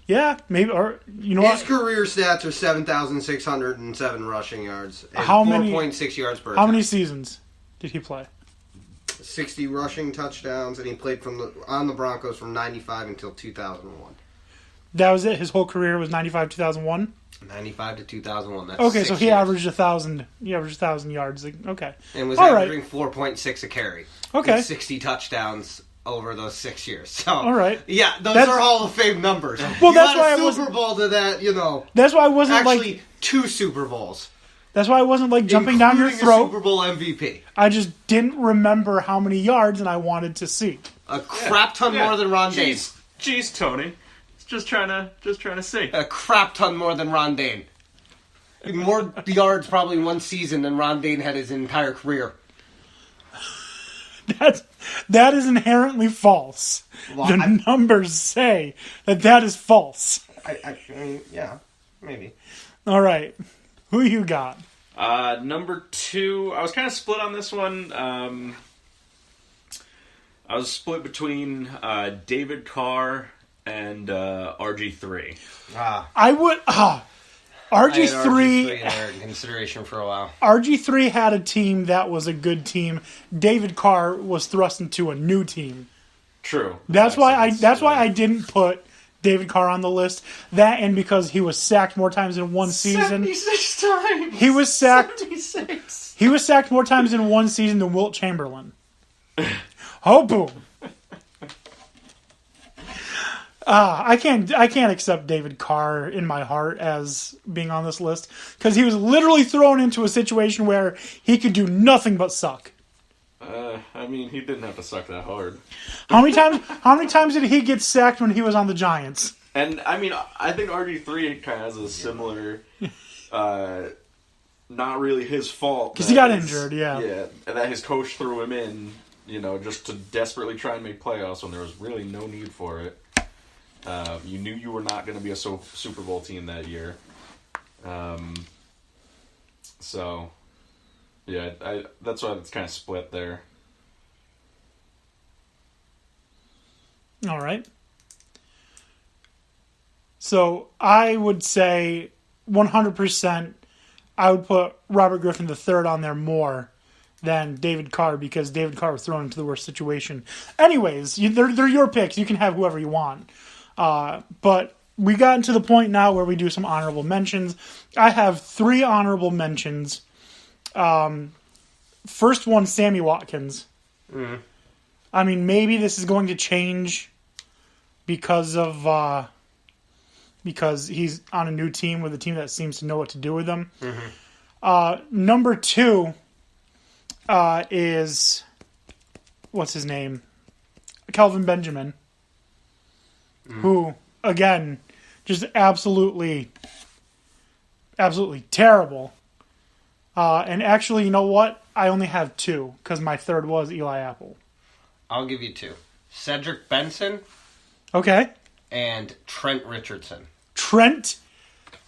Yeah, maybe, or you know His what? career stats are 7,607 rushing yards and How many- 4.6 yards per How attack. many seasons did he play? 60 rushing touchdowns, and he played on the Broncos from 95 until 2001. That was it? His whole career was 95, 2001? 95 to 2001. That's Okay, 6 so he years. averaged 1,000. He averaged 1,000 yards. Okay. And was All right. averaging 4.6 a carry. Okay. With 60 touchdowns over those 6 years. So, All right. Yeah, those That's- are Hall of Fame numbers. Well, you that's add why I a wasn't- Super Bowl to that, That's why I wasn't actually like. 2 Super Bowls. That's why I wasn't like jumping down your Including a throat. Super Bowl MVP. I just didn't remember how many yards, and I wanted to see. A crap ton more than Ron Dane. Jeez, Tony. Just trying to see. A crap ton more than Ron Dane. More yards probably in one season than Ron Dane had his entire career. That is inherently false. Well, The numbers say that is false. I mean, yeah, maybe. All right, who you got? Number 2, I was kind of split on this one. I was split between David Carr and RG3. I would. I had RG3 in there in consideration for a while. RG3 had a team that was a good team. David Carr was thrust into a new team. True. That's why I didn't put David Carr on the list. That and because he was sacked more times in one season. 76 times. He was sacked. 76. He was sacked more times in one season than Wilt Chamberlain. Oh boom! I can't accept David Carr in my heart as being on this list because he was literally thrown into a situation where he could do nothing but suck. I mean, he didn't have to suck that hard. How many times did he get sacked when he was on the Giants? And I mean, I think RG3 kind of has a similar, not really his fault Because he got injured. Yeah. Yeah, and that his coach threw him in, just to desperately try and make playoffs when there was really no need for it. You knew you were not going to be a Super Bowl team that year. So, yeah, that's why it's kind of split there. All right. So I would say 100% I would put Robert Griffin III on there more than David Carr because David Carr was thrown into the worst situation. Anyways, they're your picks. You can have whoever you want. But we got to the point now where we do some honorable mentions. I have 3 honorable mentions. First one, Sammy Watkins. Mm-hmm. I mean, maybe this is going to change because he's on a new team with a team that seems to know what to do with him. Mm-hmm. Number 2 is, what's his name? Kelvin Benjamin. Who, again, just absolutely terrible. And actually, you know what? I only have 2, because my third was Eli Apple. I'll give you 2. Cedric Benson Okay. and Trent Richardson. Trent,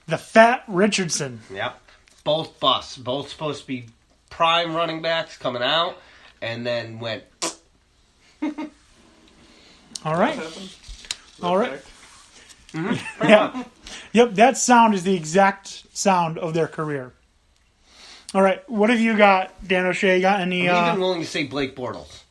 the Fat Richardson. Yep. Both busts. Both supposed to be prime running backs coming out, and then went... All right. All right. Mm-hmm. Yeah. Yep, that sound is the exact sound of their career. All right, what have you got, Dan O'Shea? You got any... I'm even willing to say Blake Bortles.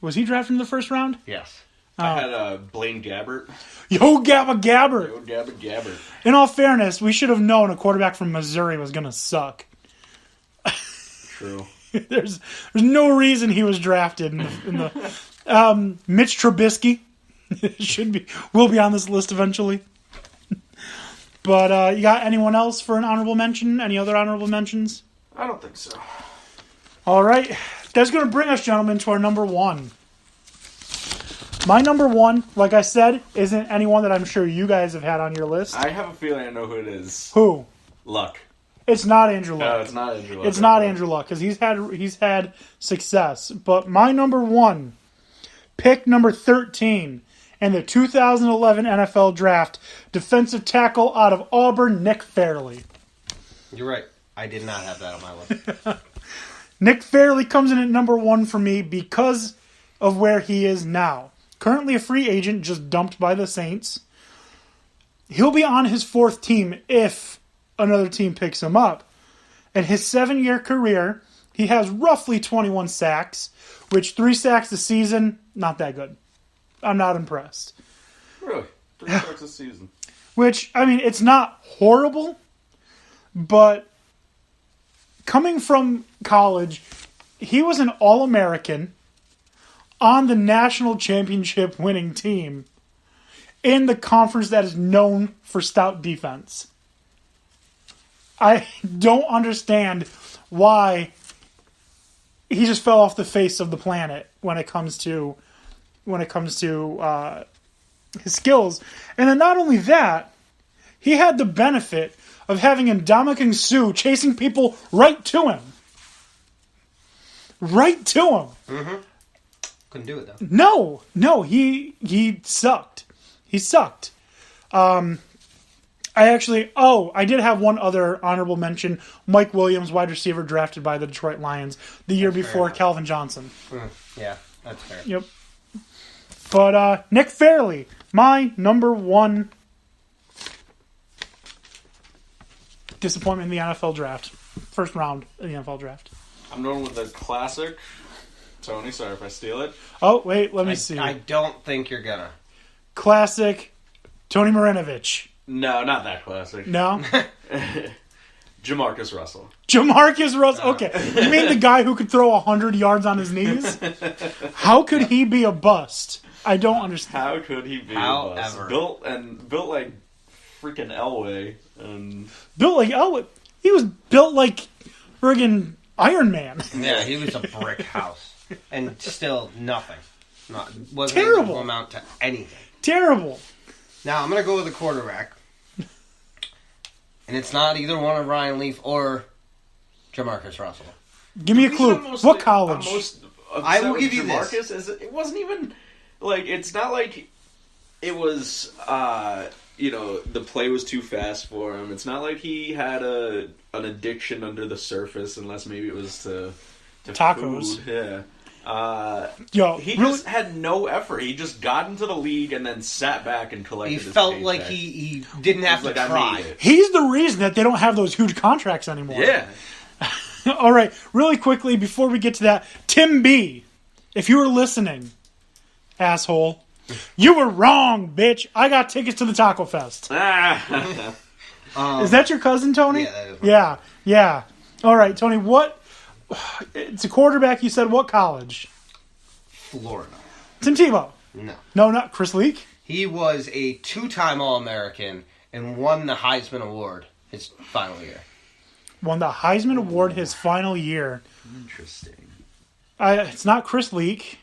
Was he drafted in the first round? Yes. I had Blaine Gabbert. Yo, Gabba Gabbert! Yo, Gabbert. In all fairness, we should have known a quarterback from Missouri was going to suck. True. There's no reason he was drafted in the Mitch Trubisky will be on this list eventually. But you got anyone else for an honorable mention? Any other honorable mentions? I don't think so. All right. That's going to bring us, gentlemen, to our number 1. My number 1, like I said, isn't anyone that I'm sure you guys have had on your list. I have a feeling I know who it is. Who? Luck. It's not Andrew Luck. No, it's not Andrew Luck. It's not Andrew Luck because he's had success. But my number 1, pick number 13 in the 2011 NFL Draft, defensive tackle out of Auburn, Nick Fairley. You're right. I did not have that on my list. Nick Fairley comes in at number 1 for me because of where he is now. currently a free agent, just dumped by the Saints. He'll be on his 4th team if another team picks him up. In his 7-year career, he has roughly 21 sacks, which 3 sacks a season, not that good. I'm not impressed. Really? 3 sacks a season. Which, I mean, it's not horrible, but coming from college, he was an All-American on the national championship winning team in the conference that is known for stout defense. I don't understand why he just fell off the face of the planet when it comes to his skills. And then not only that, he had the benefit of having Ndamukong Suh chasing people right to him. Right to him. Mm-hmm. Couldn't do it, though. No, he sucked. He sucked. I did have one other honorable mention. Mike Williams, wide receiver drafted by the Detroit Lions the year before Calvin Johnson. Yeah, that's fair. Yep. But Nick Fairley, my number 1 disappointment in the NFL draft. First round of the NFL draft. I'm going with the classic. Tony, sorry if I steal it. Oh, wait, let me see. I don't think you're gonna. Classic Tony Marinovich. No, not that classic. No? Jamarcus Russell. Jamarcus Russell. Okay. You mean the guy who could throw 100 yards on his knees? How could he be a bust? I don't understand. How could he be a bust? Built like freaking Elway. Built like Elway. He was built like friggin' Iron Man. Yeah, he was a brick house. And still nothing. Wasn't Terrible. Able to amount to anything. Terrible. Now, I'm going to go with the quarterback. And it's not either one of Ryan Leaf or Jamarcus Russell. Give me a clue. What college? I will give you Jamarcus this. It wasn't even, like, it's not like it was, the play was too fast for him. It's not like he had an addiction under the surface, unless maybe it was to tacos. Food. Yeah. He really? just had no effort. He just got into the league and then sat back and collected his felt paycheck. like he didn't have to try. He's the reason that they don't have those huge contracts anymore. Yeah. All right, really quickly, before we get to that, Tim B, if you were listening, asshole, you were wrong, bitch. I got tickets to the Taco Fest. Is that your cousin, Tony? Yeah, that is Yeah. All right, Tony, what... It's a quarterback. You said what college? Florida. Tim Tebow. No, not Chris Leak. He was a 2-time All-American and won the Heisman Award his final year. Won the Heisman Award his final year. Interesting. It's not Chris Leak.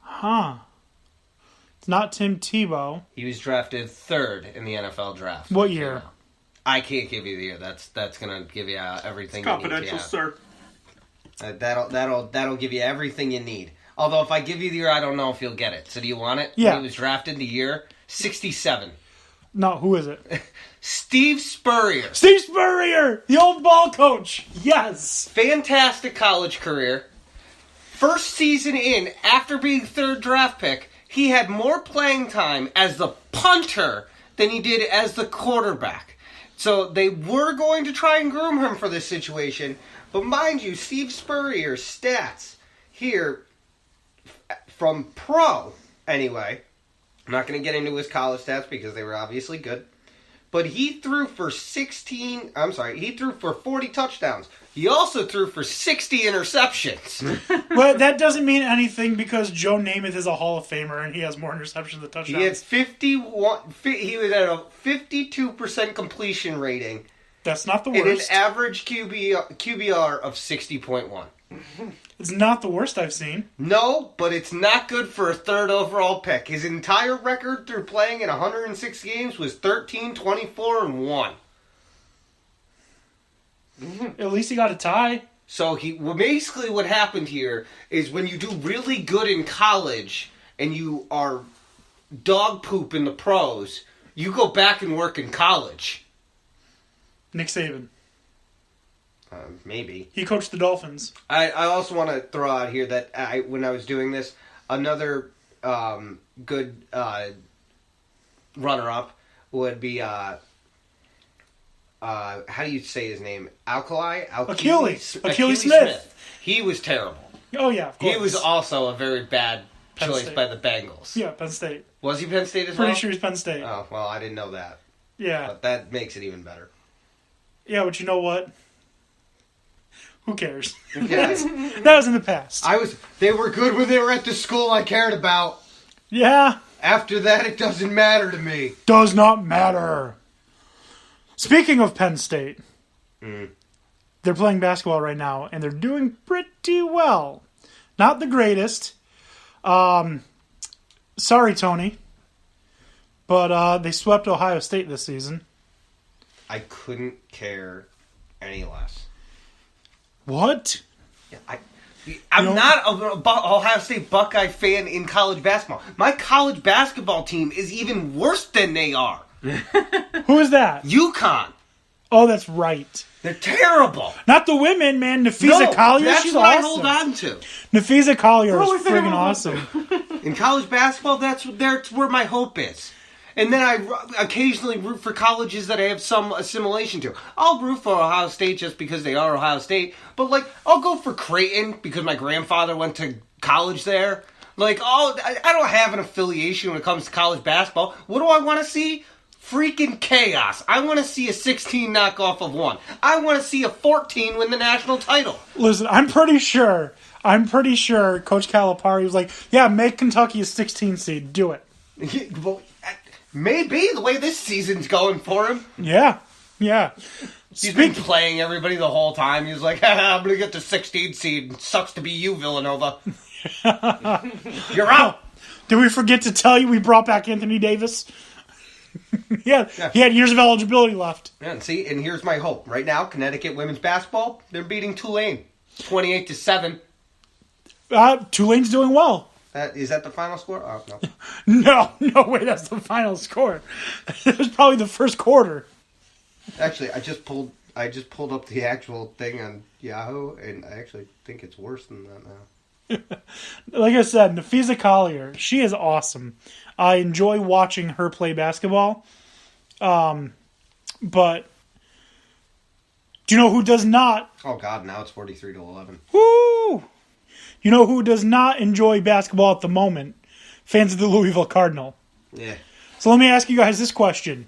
Huh. It's not Tim Tebow. He was drafted 3rd in the NFL draft. What year? I can't give you the year. That's gonna give you everything. It's confidential, you need sir. That'll give you everything you need. Although if I give you the year, I don't know if you'll get it. So do you want it? Yeah. When he was drafted the year 1967. No, who is it? Steve Spurrier. Steve Spurrier, the old ball coach. Yes. Fantastic college career. First season in, after being 3rd draft pick, he had more playing time as the punter than he did as the quarterback. So they were going to try and groom him for this situation. But mind you, Steve Spurrier's stats here, from pro, anyway, I'm not going to get into his college stats because they were obviously good. But he threw for 40 touchdowns. He also threw for 60 interceptions. But that doesn't mean anything because Joe Namath is a Hall of Famer and he has more interceptions than touchdowns. He had 51. He was at a 52% completion rating. That's not the And worst. an average QBR of 60.1. It's not the worst I've seen. No, but it's not good for a 3rd overall pick. His entire record through playing in 106 games was 13, 24, and 1. At least he got a tie. So basically what happened here is when you do really good in college and you are dog poop in the pros, you go back and work in college. Nick Saban. Maybe. He coached the Dolphins. I also want to throw out here that when I was doing this, another good runner-up would be, how do you say his name? Achilles Smith. He was terrible. Oh, yeah, of course. He was also a very bad choice State. by the Bengals. Yeah, Penn State. Was he Penn State as well? Pretty sure he's Penn State. Oh, well, I didn't know that. Yeah. But that makes it even better. Yeah, but you know what? Who cares? Yes. That was in the past. They were good when they were at the school I cared about. Yeah. After that, it doesn't matter to me. Does not matter. Speaking of Penn State, they're playing basketball right now, and they're doing pretty well. Not the greatest. Sorry, Tony. But they swept Ohio State this season. I couldn't care any less. What? Yeah, I'm not a Ohio State Buckeye fan in college basketball. My college basketball team is even worse than they are. Who is that? UConn. Oh, that's right. They're terrible. Not the women, man. Nafisa Collier, that's she's what awesome. I hold on to. Nafisa Collier is friggin' awesome. In college basketball, that's where my hope is. And then I occasionally root for colleges that I have some assimilation to. I'll root for Ohio State just because they are Ohio State. But, I'll go for Creighton because my grandfather went to college there. I don't have an affiliation when it comes to college basketball. What do I want to see? Freaking chaos. I want to see a 16 knockoff of 1. I want to see a 14 win the national title. Listen, I'm pretty sure Coach Calipari was like, yeah, make Kentucky a 16 seed. Do it. Well, maybe the way this season's going for him. Yeah. He's been playing everybody the whole time. He's like, I'm going to get the 16 seed. Sucks to be you, Villanova. You're out. Did we forget to tell you we brought back Anthony Davis? Yeah, he had years of eligibility left. Yeah, and here's my hope. Right now, Connecticut women's basketball, they're beating Tulane 28-7. Tulane's doing well. Is that the final score? Oh, no. No way, that's the final score. It was probably the first quarter. Actually, I just pulled up the actual thing on Yahoo, and I actually think it's worse than that now. Like I said, Nafisa Collier, she is awesome. I enjoy watching her play basketball. But do you know who does not? Oh God, now it's 43-11. Woo! You know who does not enjoy basketball at the moment? Fans of the Louisville Cardinal. Yeah. So let me ask you guys this question.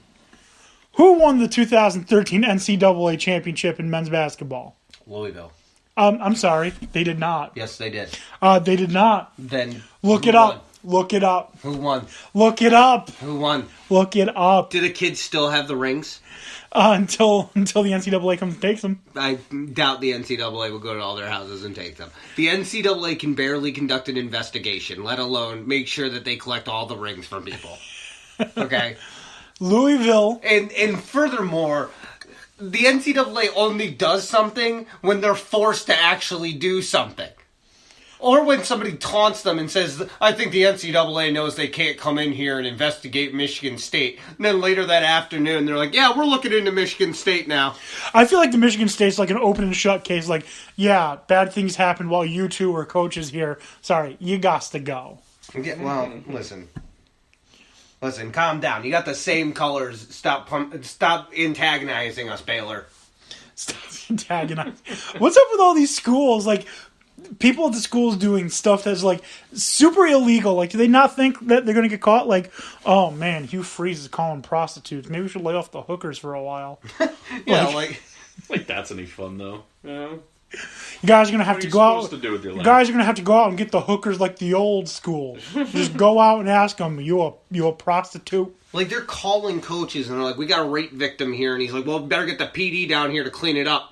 Who won the 2013 NCAA championship in men's basketball? Louisville. I'm sorry. They did not. Yes, they did. They did not. Then Look it up. Look it up. Who won? Look it up. Who won? Look it up. Do the kids still have the rings? Until the NCAA comes and takes them. I doubt the NCAA will go to all their houses and take them. The NCAA can barely conduct an investigation, let alone make sure that they collect all the rings from people. Okay? Louisville. And furthermore, the NCAA only does something when they're forced to actually do something. Or when somebody taunts them and says, I think the NCAA knows they can't come in here and investigate Michigan State. And then later that afternoon, they're like, yeah, we're looking into Michigan State now. I feel like the Michigan State's like an open and shut case. Like, yeah, bad things happen while you two were coaches here. Sorry, you got to go. Yeah, well, listen, calm down. You got the same colors. Stop antagonizing us, Baylor. Stop antagonizing. What's up with all these schools? Like, people at the schools doing stuff that's like super illegal. Like, do they not think that they're going to get caught? Like, oh man, Hugh Freeze is calling prostitutes. Maybe we should lay off the hookers for a while. Yeah, like that's any fun though. You guys are going to have to go out. You guys are going to have to go out and get the hookers like the old school. Just go out and ask them, you a prostitute? Like, they're calling coaches and they're like, we got a rape victim here. And he's like, well, better get the PD down here to clean it up.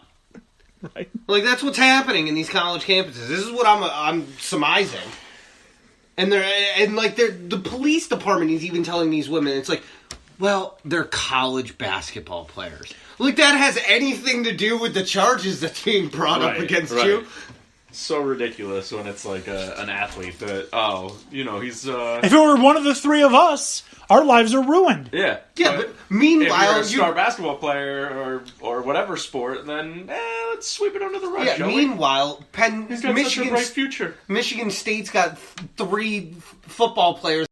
Right. Like, that's what's happening in these college campuses. This is what I'm surmising. And the police department is even telling these women, it's like, well, they're college basketball players. Like, that has anything to do with the charges that's being brought up against you. so ridiculous when it's like an athlete that he's If it were one of the three of us, our lives are ruined. yeah. But meanwhile, if you're a star basketball player or whatever sport, then let's sweep it under the rug. yeah. Meanwhile, He's got such a bright future. Michigan State's got 3 football players